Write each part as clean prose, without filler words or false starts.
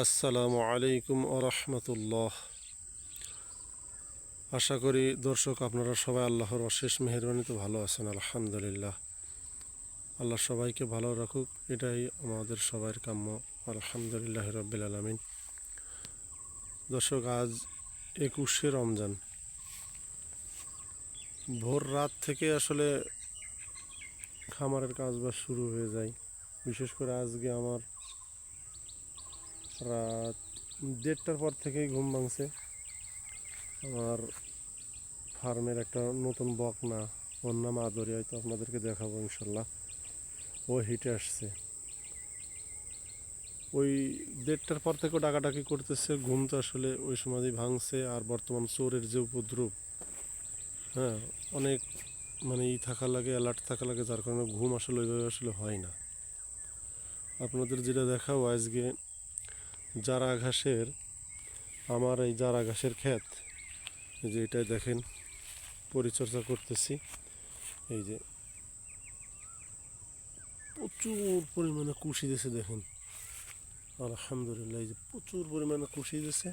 আসসালামু আলাইকুম রাহমাতুল্লাহ। আশা করি দর্শক আপনারা সবাই আল্লাহর অশেষ মেহেরবানিতে ভালো আছেন। আলহামদুলিল্লাহ, আল্লাহ সবাইকে ভালো রাখুক, এটাই আমাদের সবার কাম্য। আলহামদুলিল্লাহ রাব্বিল আলামিন। দর্শক, আজ 21শে রমজান। ভোর রাত থেকে আসলে খামারের কাজবাজ শুরু হয়ে যায়। বিশেষ করে আজকে আমার রাত 1:30টার পর থেকেই ঘুম ভাঙছে। আমার ফার্মের একটা নতুন বকনা, ওর নাম আদরি, হয়তো আপনাদেরকে দেখাবো ইনশাল্লাহ। ও হিটে আসছে। ওই 1:30টার পর থেকেও ডাকাডাকি করতেছে। ঘুম তো আসলে ওই সময়ই ভাঙছে। আর বর্তমান চোরের যে উপদ্রব, হ্যাঁ, অনেক থাকা লাগে, অ্যালার্ট থাকা লাগে, যার কারণে ঘুম আসলে ওইভাবে আসলে হয় না। আপনাদের যেটা দেখাও আজকে জারা ঘাসের, আমার এই জারা ঘাসের ক্ষেত, এই যে এটাই দেখেন, পরিচর্যা করতেছি। এই যে প্রচুর পরিমাণে কুশি দিয়েছে দেখেন, আলহামদুলিল্লাহ। এই যে প্রচুর পরিমাণে কুশি দিয়েছে।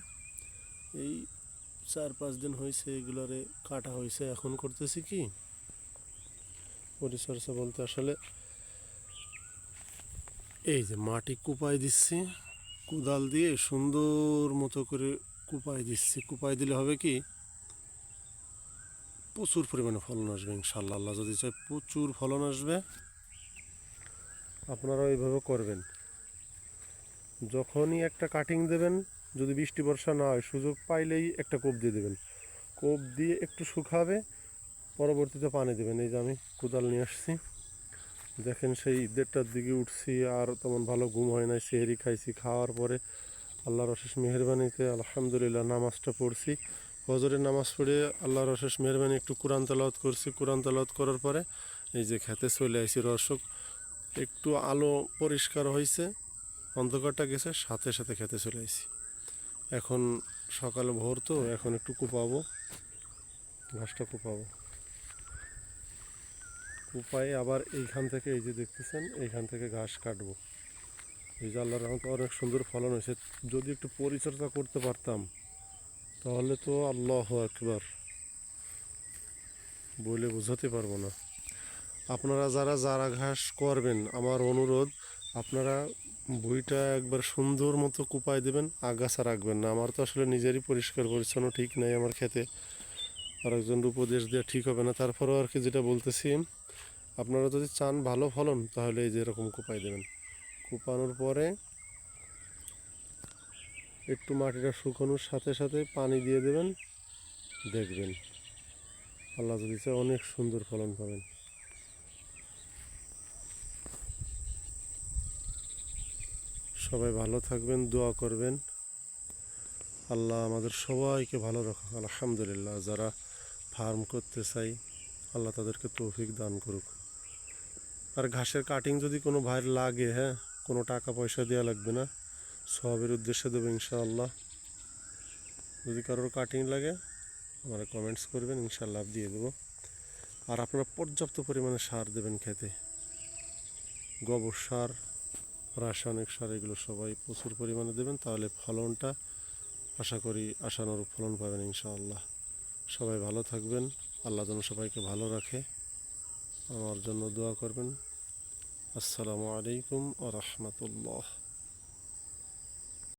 এই 4-5 দিন হয়েছে এগুলারে কাটা হয়েছে। এখন করতেছি কি পরিচর্যা বলতে, আসলে এই যে মাটি কুপাই দিচ্ছি, কোদাল দিয়ে সুন্দর মতো করে কুপাই দিচ্ছি। কুপাই দিলে হবে কি, প্রচুর পরিমাণে ফলন আসবে ইনশাল্লাহ। আল্লাহ যদি চাই প্রচুর ফলন আসবে। আপনারা এইভাবে করবেন। যখনই একটা কাটিং দেবেন, যদি বৃষ্টি বর্ষা না হয়, সুযোগ পাইলেই একটা কোপ দিয়ে দেবেন। কোপ দিয়ে একটু শুকাবে, পরবর্তীতে পানি দেবেন। এই যে আমি কোদাল নিয়ে আসছি, দেখেন সেই 1:30টার দিকে উঠছি, আর তেমন ভালো ঘুম হয় নাই। সেহরি খাইছি, খাওয়ার পরে আল্লাহর অশেষ মেহেরবানিতে আলহামদুলিল্লাহ নামাজটা পড়ছি। ফজরের নামাজ পড়ে আল্লাহর অশেষ মেহেরবানি একটু কোরআন তেলাওয়াত করছি। কোরআন তেলাওয়াত করার পরে এই যে খেতে চলে আসি। দর্শক, একটু আলো পরিষ্কার হয়েছে, অন্ধকারটা গেছে, সাথে সাথে খেতে চলে আসি। এখন সকালে ভোর তো, এখন একটু কুপাবো, ঘাসটা কুপাবো। কুপায়ে আবার এইখান থেকে, এই যে দেখতেছেন, এইখান থেকে ঘাস কাটবো। এই যে আল্লাহর রহমতে অনেক সুন্দর ফলন হয়েছে। যদি একটু পরিচর্যা করতে পারতাম তাহলে তো আল্লাহু আকবার, বলে বোঝাতে পারবো না। আপনারা যারা যারা ঘাস করবেন, আমার অনুরোধ, আপনারা ভুঁইটা একবার সুন্দর মতো কুপায় দেবেন, আগাছা রাখবেন না। আমার তো আসলে নিজেরই পরিষ্কার পরিচ্ছন্ন ঠিক নাই আমার খেতে, আরেকজনের উপদেশ দেওয়া ঠিক হবে না। তারপরেও আর কি, যেটা বলতেছি, আপনারা যদি চান ভালো ফলন, তাহলে এই যে এরকম কুপাই দেবেন। কুপানোর পরে একটু মাটিটা শুকানোর সাথে সাথে পানি দিয়ে দেবেন। দেখবেন আল্লাহ যদি চায় অনেক সুন্দর ফলন পাবেন। সবাই ভালো থাকবেন, দোয়া করবেন। আল্লাহ আমাদের সবাইকে ভালো রাখুক। আলহামদুলিল্লাহ, যারা ফার্ম করতে চাই, আল্লাহ তাদেরকে তৌফিক দান করুক। আর ঘাসের কাটিং যদি কোনো ভাইয়ের লাগে, হ্যাঁ, কোনো টাকা পয়সা দেওয়া লাগবে না, সবের উদ্দেশ্যে দেবো ইনশাআল্লাহ। যদি কারোর কাটিং লাগে আমরা কমেন্টস করবেন, ইনশাআল্লাহ দিয়ে দেবো। আর আপনারা পর্যাপ্ত পরিমাণে সার দেবেন খেতে, গোবর সার, রাসায়নিক সার, এগুলো সবাই প্রচুর পরিমাণে দেবেন। তাহলে ফলনটা আশা করি আশানুরূপ ফলন পাবেন ইনশাআল্লাহ। সবাই ভালো থাকবেন, আল্লাহ যেন সবাইকে ভালো রাখে। আমার জন্য দোয়া করবেন। আসসালামু আলাইকুম ওয়া রাহমাতুল্লাহ।